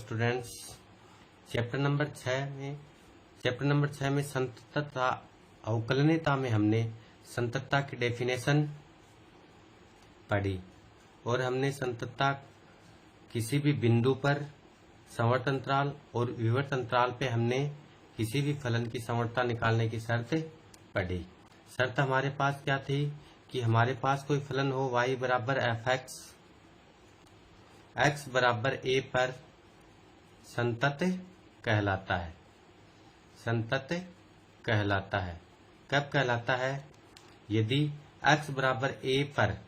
Students, chapter number 6 में संततता अवकलनीयता में हमने संततता की डेफिनेशन पढ़ी और हमने संततता किसी भी बिंदु पर संवर्त अंतराल और विवर्त अंतराल पे हमने किसी भी फलन की संवर्तता निकालने की शर्त पढ़ी। शर्त हमारे पास क्या थी कि हमारे पास कोई फलन हो y बराबर एफ x बराबर a पर संतत कहलाता है। संतत कहलाता है कब कहलाता है? यदि x बराबर a पर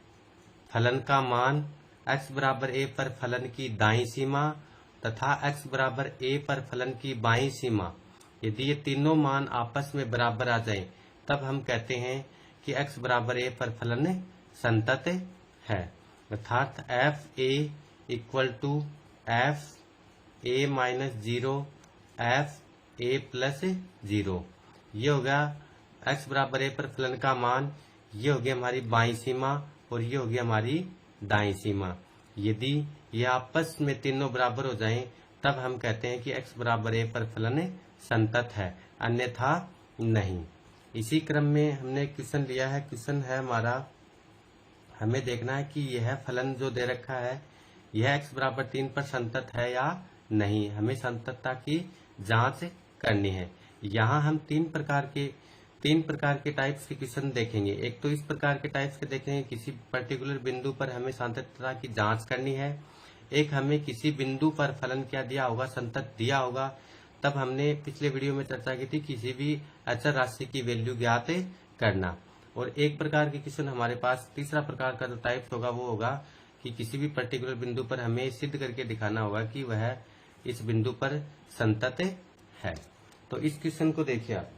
फलन का मान x बराबर a पर फलन की दाईं सीमा तथा x बराबर a पर फलन की बाईं सीमा, यदि ये तीनों मान आपस में बराबर आ जाएं, तब हम कहते हैं कि x बराबर a पर फलन संतत है। अर्थात f a equal to f a minus 0 f a plus 0। ये हो गया x बराबर a पर फलन का मान, ये हो गया हमारी बाईं सीमा और ये हो गया हमारी दाईं सीमा। यदि ये आपस में तीनों बराबर हो जाएं, तब हम कहते हैं कि x बराबर a पर फलन संतत है, अन्यथा नहीं। इसी क्रम में हमने क्वेश्चन लिया है। क्वेश्चन है हमारा, हमें देखना है कि यह फलन जो दे रखा है यह x बराबर 3 पर संतत है या नहीं। हमें संततता की जांच करनी है। यहाँ हम तीन प्रकार के टाइप्स के क्वेश्चन देखेंगे। एक तो इस प्रकार के टाइप्स के देखेंगे, किसी पर्टिकुलर बिंदु पर हमें संततता की जांच करनी है। एक हमें किसी बिंदु पर फलन क्या दिया होगा, संतत दिया होगा, तब हमने पिछले वीडियो में चर्चा की थी किसी भी अचर राशि की वैल्यू ज्ञात करना। और एक प्रकार के क्वेश्चन हमारे पास, तीसरा प्रकार का जो टाइप्स होगा वो होगा कि किसी भी पर्टिकुलर बिंदु पर हमें सिद्ध करके दिखाना होगा कि वह इस बिंदु पर संतत है। तो इस क्वेश्चन को देखिए आप।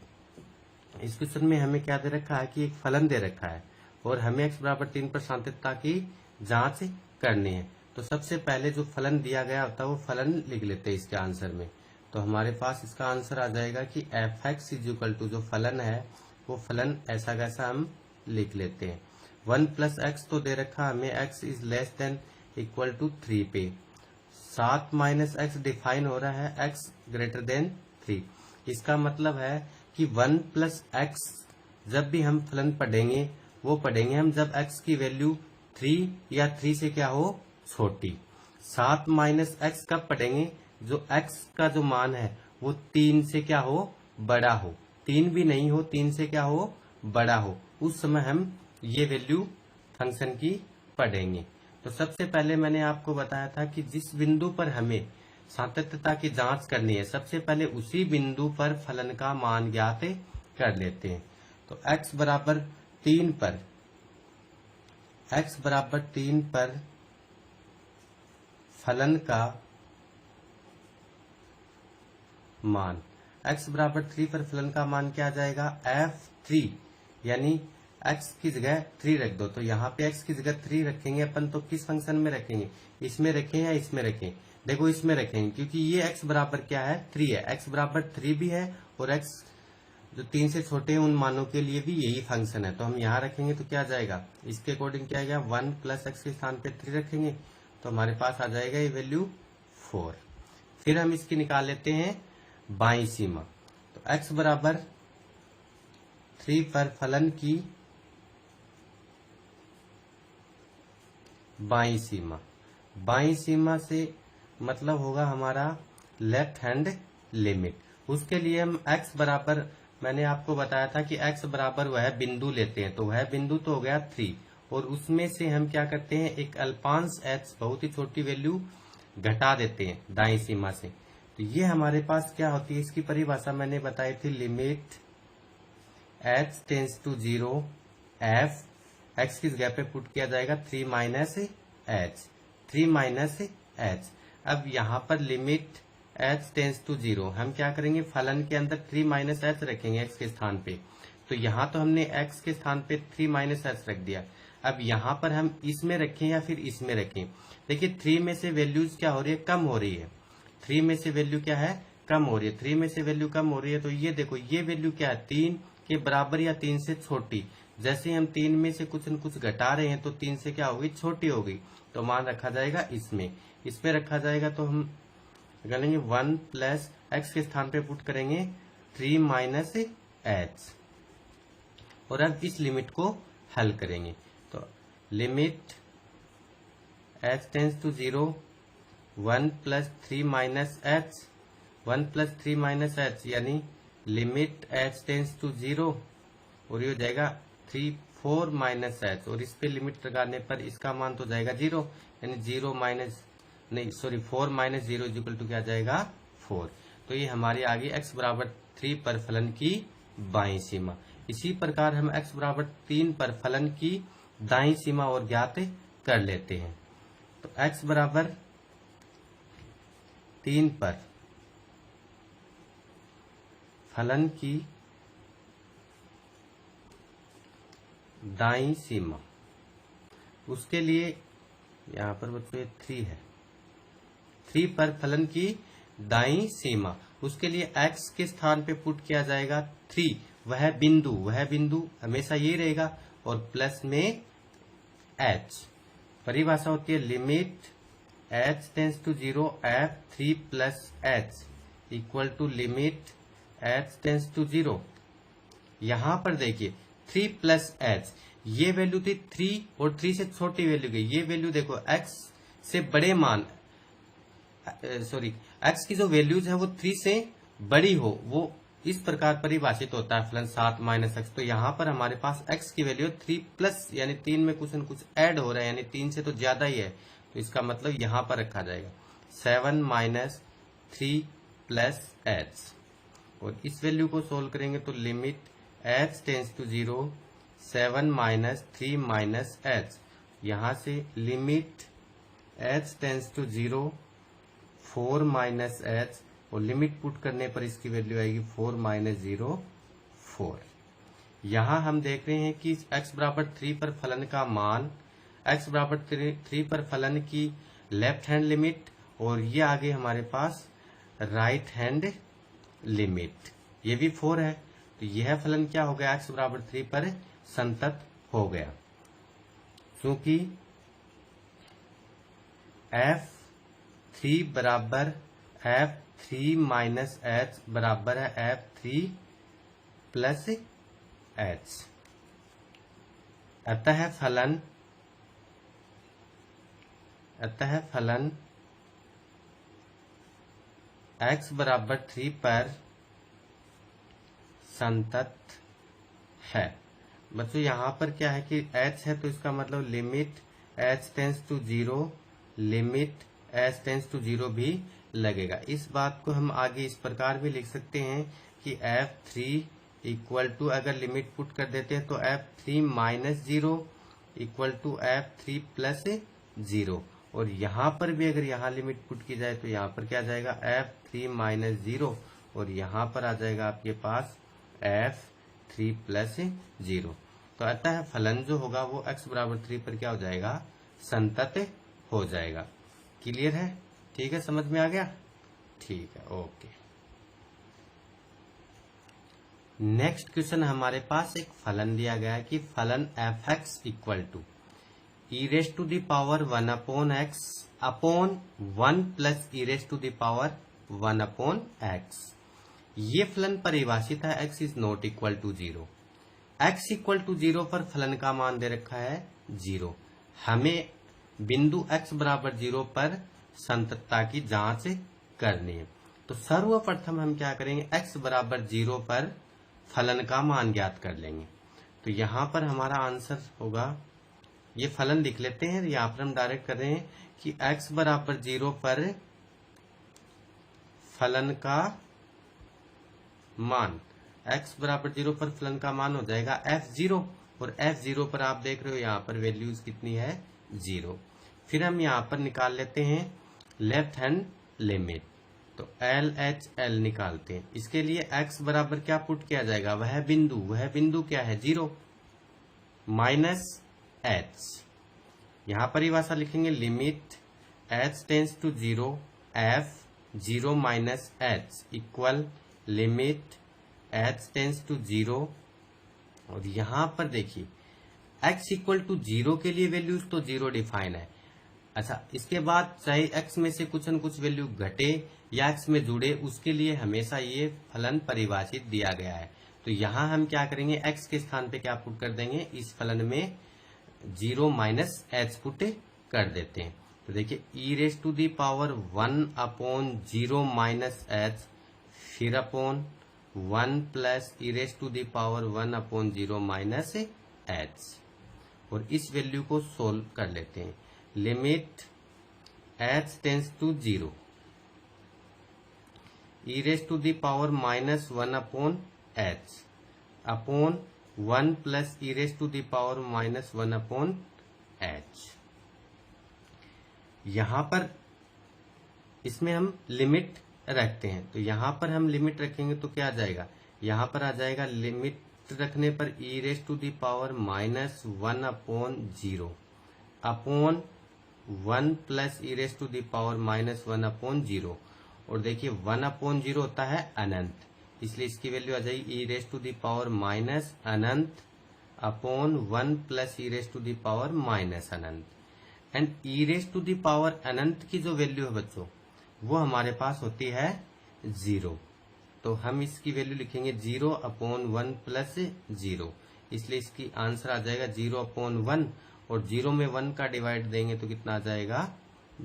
इस क्वेश्चन में हमें क्या दे रखा है कि एक फलन दे रखा है और हमें x बराबर 3 पर संततता की जांच करनी है। तो सबसे पहले जो फलन दिया गया होता है वो फलन लिख लेते हैं इसके आंसर में। तो हमारे पास इसका आंसर आ जाएगा कि f x is equal to, जो फलन है वो फलन ऐसा कैसा हम लिख लेते हैं। 1 प्लस एक्स तो दे रखा हमें, x is less than equal to 3 पे। 7 माइनस एक्स डिफाइन हो रहा है x ग्रेटर देन 3। इसका मतलब है कि 1 प्लस एक्स जब भी हम फलन पढ़ेंगे वो पढ़ेंगे हम जब x की वैल्यू 3 या 3 से क्या हो, छोटी। 7 माइनस एक्स कब पढ़ेंगे, जो x का जो मान है वो 3 से क्या हो, बड़ा हो। 3 भी नहीं हो, 3 से क्या हो, बड़ा हो, उस समय हम ये वैल्यू फंक्शन की पढ़ेंगे। तो सबसे पहले मैंने आपको बताया था कि जिस बिंदु पर हमें सातत्यता की जांच करनी है, सबसे पहले उसी बिंदु पर फलन का मान ज्ञात कर लेते हैं। तो x बराबर 3 पर फलन का मान, x बराबर 3 पर फलन का मान क्या आ जाएगा, f3, यानी x की जगह 3 रख दो। तो यहाँ पे x की जगह 3 रखेंगे अपन, तो किस फंक्शन में रखेंगे, इसमें रखें या इसमें रखें? देखो इसमें रखेंगे, क्योंकि ये x बराबर क्या है, 3 है। x बराबर 3 भी है और x जो 3 से छोटे हैं उन मानों के लिए भी यही फंक्शन है। तो हम यहाँ रखेंगे तो क्या आ जाएगा, इसके अकॉर्डिंग क्या आएगा, 1 प्लस एक्स के स्थान पे 3 रखेंगे तो हमारे पास आ जाएगा ये वैल्यू 4। फिर हम इसकी निकाल लेते हैं बाईं सीमा। तो x बराबर 3 पर फलन की बाईं सीमा से मतलब होगा हमारा लेफ्ट हैंड लिमिट। उसके लिए हम x बराबर, मैंने आपको बताया था कि x बराबर वह बिंदु लेते हैं, तो वह बिंदु तो हो गया 3 और उसमें से हम क्या करते हैं, एक अल्पांश h, बहुत ही छोटी वैल्यू घटा देते हैं दाईं सीमा से। तो ये हमारे पास क्या होती है, इसकी परिभाषा मैंने बताई थी, limit h tends to 0 f, x की जगह पे पुट किया जाएगा 3 माइनस h। अब यहाँ पर लिमिट h टेंस टू 0 हम क्या करेंगे, फलन के अंदर 3 माइनस h रखेंगे x के स्थान पे। तो यहाँ तो हमने x के स्थान पे 3 माइनस h रख दिया। अब यहाँ पर हम इसमें रखें या फिर इसमें रखें, देखिए 3 में से वैल्यूज क्या हो रही है, कम हो रही है। 3 में से वैल्यू क्या है, कम हो रही है। 3 में से वैल्यू कम हो रही है, तो ये देखो ये वैल्यू क्या है, 3 के बराबर या 3 से छोटी। जैसे ही हम 3 में से कुछ न कुछ घटा रहे हैं तो 3 से क्या होगी, छोटी होगी, तो मान रखा जाएगा इसमें रखा जाएगा। तो हम निकालेंगे 1 प्लस एक्स के स्थान पे पुट करेंगे 3 माइनस एच, और अब इस लिमिट को हल करेंगे। तो limit h tends to 0 1 plus 3 minus h, 1 plus 3 minus h यानी लिमिट एच टेंस टू 0, और ये हो जाएगा 4 माइनस एच, और इस पे लिमिट लगाने पर इसका मान तो जाएगा 0, यानी 4 माइनस 0 इज इक्वल टू क्या जाएगा 4। तो ये हमारी आ गई x बराबर 3 पर फलन की बाईं सीमा। इसी प्रकार हम x बराबर 3 पर फलन की दाईं सीमा और ज्ञात कर लेते हैं। तो x बराबर 3 पर फलन की दाईं सीमा, उसके लिए यहां पर बच्चों 3 है, 3 पर फलन की दाईं सीमा, उसके लिए x के स्थान पे पुट किया जाएगा 3, वह बिंदु हमेशा यही रहेगा, और प्लस में h। परिभाषा होती है limit h tends to 0 f3 plus h equal to limit h tends to 0। यहां पर देखिए 3 प्लस h, ये वैल्यू थी 3 और 3 से छोटी वैल्यू गई, ये वैल्यू देखो x से बड़े मान x की जो वैल्यूज है वो 3 से बड़ी हो, वो इस प्रकार परिभाषित होता है फलन 7 माइनस एक्स। तो यहाँ पर हमारे पास x की वैल्यू 3 प्लस, यानी 3 में कुछ न कुछ ऐड हो रहा है, यानी 3 से तो ज्यादा ही है, तो इसका मतलब यहाँ पर रखा जाएगा 7 माइनस 3 प्लस h, और इस वैल्यू को सोल्व करेंगे तो limit h tends to 0 7 minus 3 minus h, यहाँ से limit h tends to 0 4 minus h, और लिमिट पुट करने पर इसकी वैल्यू आएगी 4 माइनस 0 4। यहाँ हम देख रहे हैं कि x बराबर 3 पर फलन का मान, x बराबर 3 पर फलन की लेफ्ट हैंड लिमिट, और ये आगे हमारे पास राइट हैंड लिमिट, ये भी 4 है। तो यह फलन क्या हो गया, x बराबर 3 पर संतत हो गया, क्योंकि f3 बराबर f3 माइनस h बराबर है f3 प्लस h। अतः फलन x बराबर 3 पर संतत है। बच्चों यहाँ पर क्या है कि h है, तो इसका मतलब limit h tends to 0, limit h tends to 0 भी लगेगा। इस बात को हम आगे इस प्रकार भी लिख सकते हैं कि f3 इक्वल टू, अगर लिमिट पुट कर देते हैं तो f3 minus 0 equal to f3 plus 0, और यहाँ पर भी अगर यहाँ लिमिट पुट की जाए तो यहाँ पर क्या आ जाएगा f3 माइनस 0, और यहाँ पर आ जाएगा आपके पास f3 प्लस 0। तो अतः फलन जो होगा वो x बराबर 3 पर क्या हो जाएगा, संतत हो जाएगा। क्लियर है? ठीक है, समझ में आ गया? ठीक है, ओके। नेक्स्ट क्वेश्चन हमारे पास एक फलन दिया गया है कि फलन f(x) equal to e raise to the power 1 upon x upon 1 plus e raise to the power 1 upon x। ये फलन परिभाषित है x is not equal to 0। x equal to 0 पर फलन का मान दे रखा है 0। हमें बिंदु x बराबर 0 पर संततता की जांच करनी है। तो सर्वप्रथम हम क्या करेंगे, x बराबर 0 पर फलन का मान ज्ञात कर लेंगे। तो यहाँ पर हमारा आंसर होगा, ये फलन लिख लेते हैं, यहाँ पर हम डायरेक्ट कर रहे हैं कि x बराबर 0 पर फलन का मान, x बराबर 0 पर फलन का मान हो जाएगा f0, और f0 पर आप देख रहे हो यहाँ पर वैल्यूज कितनी है 0। फिर हम यहाँ पर निकाल लेते हैं लेफ्ट हैंड लिमिट, तो LHL निकालते हैं। इसके लिए x बराबर क्या पुट किया जाएगा, वह बिंदु क्या है 0 माइनस h। यहाँ परिभाषा लिखेंगे limit h tends to 0 f0 minus h equal limit h tends to 0, और यहाँ पर देखिए x इक्वल टू 0 के लिए वैल्यूज तो 0 डिफाइन है, अच्छा, इसके बाद चाहे x में से कुछ न कुछ वैल्यू घटे या x में जुड़े, उसके लिए हमेशा ये फलन परिभाषित दिया गया है। तो यहाँ हम क्या करेंगे, x के स्थान पे क्या पुट कर देंगे, इस फलन में 0 माइनस एच पुट कर देते हैं। तो देखिए e⁻1 अपॉन 0 माइनस एच, फिर upon 1 plus e⁻1 upon 0 minus h, और इस वैल्यू को सोल्व कर लेते हैं। Limit h tends to 0 e⁻1 upon h upon 1 plus e⁻1 upon h। यहां पर इसमें हम लिमिट रखते हैं, तो यहां पर हम लिमिट रखेंगे तो क्या आ जाएगा, यहां पर आ जाएगा लिमिट रखने पर e⁻1 upon 0 upon 1 plus e⁻1 upon 0, और देखिए 1 अपॉन 0 होता है अनंत, इसलिए इसकी वैल्यू आ जाएगी e⁻अनंत अपॉन 1 प्लस e⁻अनंत। एंड अनंत की जो वैल्यू है बच्चों, वो हमारे पास होती है 0, तो हम इसकी वैल्यू लिखेंगे 0 अपॉन 1 प्लस 0, इसलिए इसकी आंसर आ जाएगा 0 अपॉन 1, और 0 में 1 का डिवाइड देंगे तो कितना आ जाएगा,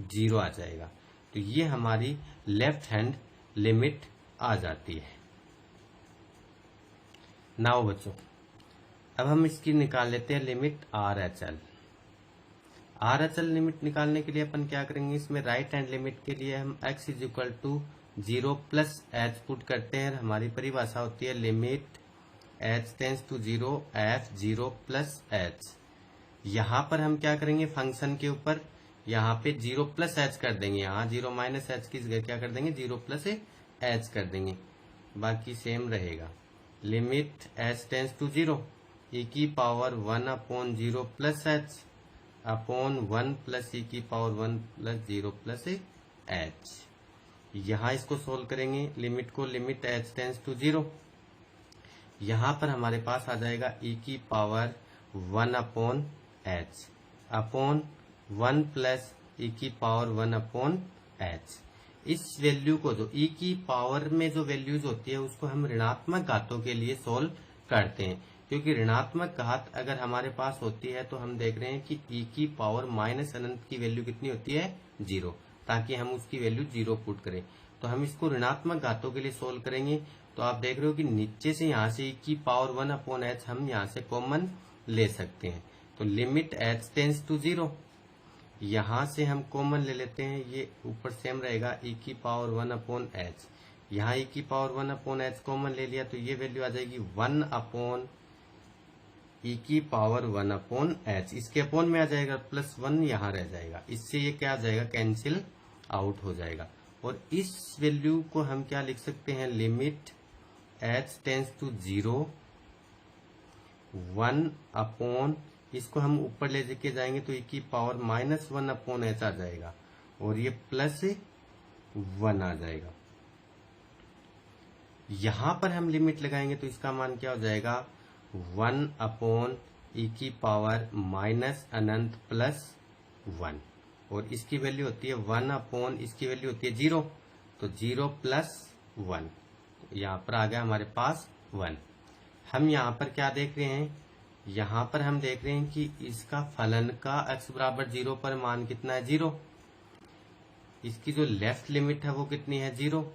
0 आ जाएगा। तो ये हमारी लेफ्ट हैंड लिमिट आ जाती है। नाउ बच्चों, अब हम इसकी निकाल लेते हैं लिमिट RHL लिमिट निकालने के लिए अपन क्या करेंगे, इसमें राइट हैंड लिमिट के लिए हम x is equal to 0 plus h put करते हैं। हमारी परिभाषा होती है limit h tends to 0 f 0 plus h. यहाँ पर हम क्या करेंगे, फंक्शन के ऊपर यहाँ पे 0 प्लस एच कर देंगे, यहाँ 0 माइनस एच की जगह क्या कर देंगे, 0 प्लस एच कर देंगे, बाकी सेम रहेगा। Limit h tends to 0 e⁻1 upon 0 plus h upon 1 plus e⁻1 plus 0 plus h. यहाँ इसको सोल्व करेंगे लिमिट को, लिमिट h टेंस टू 0, यहाँ पर हमारे पास आ जाएगा e⁻1 upon h upon 1 plus e⁻1 upon h। इस वैल्यू को, जो e की पावर में जो वैल्यूज होती है, उसको हम ऋणात्मक घातों के लिए सोल्व करते हैं, क्योंकि ऋणात्मक घात अगर हमारे पास होती है तो हम देख रहे हैं कि e की पावर माइनस अनंत की वैल्यू कितनी होती है, 0, ताकि हम उसकी वैल्यू 0 पुट करें। तो हम इसको ऋणात्मक घातों के लिए सोल्व करेंगे, तो आप देख रहे हो कि नीचे से यहाँ से e की पावर 1 अपॉन h हम यहाँ से कॉमन ले सकते हैं। तो लिमिट h टेंस टू 0, यहाँ से हम कॉमन ले लेते हैं, ये ऊपर सेम रहेगा e⁻1 अपॉन h, यहाँ e⁻1 अपॉन h कॉमन ले लिया, तो ये वैल्यू आ जाएगी 1 अपॉन e⁻1 अपॉन h, इसके अपॉन में आ जाएगा प्लस 1 यहाँ रह जाएगा, इससे ये क्या आ जाएगा, कैंसिल आउट हो जाएगा। और इस वैल्यू को हम क्या लिख सकते हैं, limit h tends to 0 1 upon, इसको हम ऊपर ले के जाएंगे तो e⁻1 अपॉन h आ जाएगा, और ये प्लस 1 आ जाएगा। यहां पर हम लिमिट लगाएंगे तो इसका मान क्या हो जाएगा, 1 अपॉन e⁻ अनंत प्लस 1, और इसकी वैल्यू होती है 1 अपॉन, इसकी वैल्यू होती है 0, तो 0 प्लस 1, यहाँ पर आ गया हमारे पास 1। हम यहाँ पर क्या देख रहे हैं, यहाँ पर हम देख रहे हैं कि इसका फलन का x बराबर 0 पर मान कितना है, 0। इसकी जो लेफ्ट लिमिट है वो कितनी है, 0,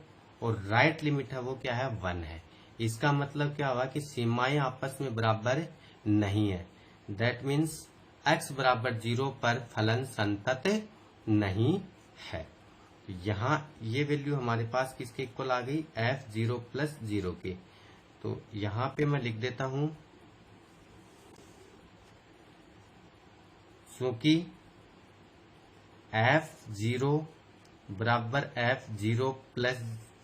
और राइट लिमिट है वो क्या है, 1 है। इसका मतलब क्या हुआ कि सीमाएं आपस में बराबर नहीं है, दैट मीन्स x बराबर 0 पर फलन संतत नहीं है। यहाँ ये वैल्यू हमारे पास किसके इक्वल आ गई, f0 प्लस 0 के। तो यहाँ पे मैं लिख देता हूं, क्योंकि f0 बराबर f0 plus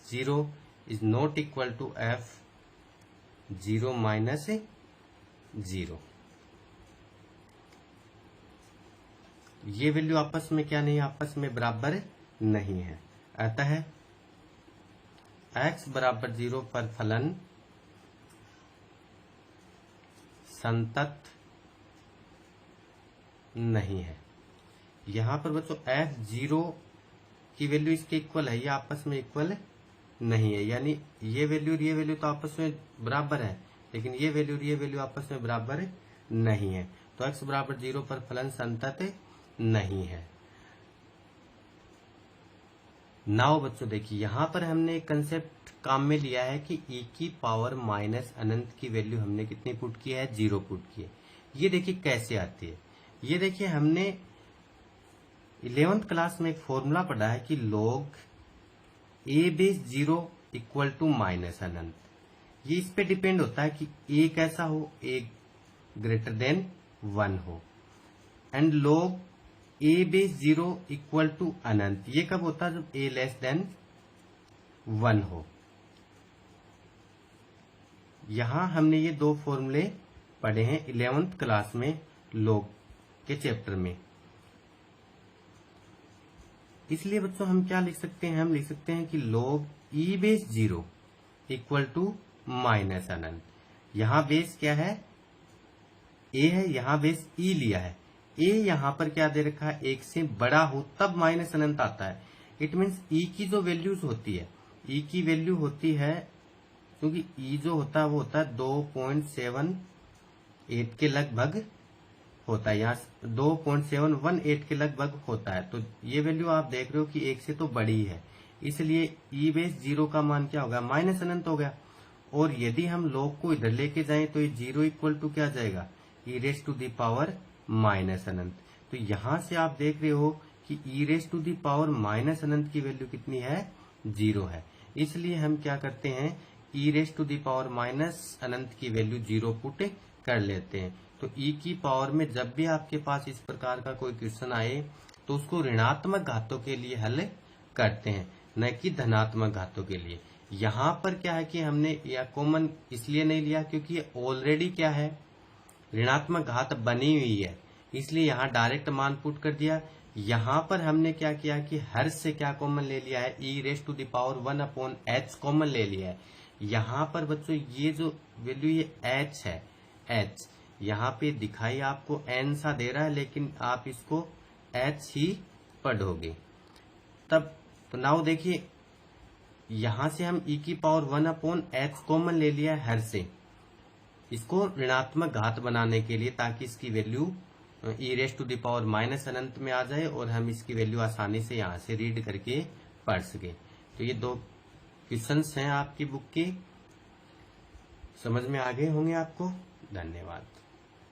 0 is not equal to f0 minus 0। ये वैल्यू आपस में क्या नहीं, आपस में बराबर नहीं है, अतः x बराबर 0 पर फलन संतत नहीं है। यहाँ पर बच्चों f0 की वैल्यू इसके इक्वल है, ये आपस में इक्वल नहीं है, यानी ये वैल्यू और ये वैल्यू तो आपस में बराबर है, लेकिन ये वैल्यू और ये वैल्यू आपस में बराबर नहीं है। तो x बराबर 0 पर फलन संतत नहीं है। नाउ बच्चों देखिए, यहाँ पर हमने एक कंसेप्ट काम में लिया है कि e की पावर माइनस अनंत की वैल्यू हमने कितनी पुट की है, 0 पुट की है। ये देखिए कैसे आती है। ये देखिए हमने 11th क्लास में एक फॉर्मूला पढ़ा है कि log a base 0 equal to minus अनंत। ये इस पे डिपेंड होता है कि a कैसा हो, a ग्रेटर देन 1 हो, and log a base 0 equal to अनंत। ये कब होता है, जब a लेस देन 1 हो। यहां हमने ये दो फॉर्मूले पढ़े हैं 11th क्लास में log के चैप्टर में। इसलिए बच्चों हम क्या लिख सकते हैं, हम लिख सकते हैं कि log e base 0 equal to minus अनंत। यहां बेस क्या है, a है, यहां बेस e लिया है। a यहां पर क्या दे रखा है, 1 से बड़ा हो तब माइनस अनंत आता है। इट मीन्स e की जो वैल्यूज होती है, e की वैल्यू होती है, क्योंकि e जो होता है वो होता है 2.78 के लगभग होता है, यहाँ 2.718 के लगभग होता है। तो ये वैल्यू आप देख रहे हो कि 1 से तो बड़ी है, इसलिए e बेस 0 का मान क्या होगा, माइनस अनंत हो गया। और यदि हम log को इधर लेके जाएं तो ये 0 इक्वल टू क्या जाएगा, e raise to the power minus अनंत। तो यहां से आप देख रहे हो कि e raise to the power minus अनंत की वैल्यू कितनी है, 0 है। इसलिए हम क्या करते हैं, e raise to the power minus अनंत की वैल्यू 0 पुट कर लेते हैं। तो e की पावर में जब भी आपके पास इस प्रकार का कोई क्वेश्चन आए तो उसको ऋणात्मक घातों के लिए हल करते हैं, न कि धनात्मक घातों के लिए। यहाँ पर क्या है कि हमने यह कॉमन इसलिए नहीं लिया क्योंकि ये ऑलरेडी क्या है, ऋणात्मक घात बनी हुई है, इसलिए यहाँ डायरेक्ट मान पुट कर दिया। यहाँ पर हमने क्या किया कि हर से क्या कॉमन ले लिया है, e raise to the power 1/h common ले लिया है। यहाँ पर बच्चों ये जो वैल्यू ये h है, h यहाँ पे दिखाई आपको n सा दे रहा है, लेकिन आप इसको h ही पढ़ोगे तब। तो नाउ देखिए, यहां से हम e की पावर 1/h कॉमन ले लिया है हर से, इसको ऋणात्मक घात बनाने के लिए, ताकि इसकी value e raise to the power minus अनंत में आ जाए और हम इसकी वैल्यू आसानी से यहाँ से रीड करके पढ़ सके। तो ये दो क्वेश्चंस हैं आपकी बुक के, समझ में आ गए होंगे आपको। धन्यवाद।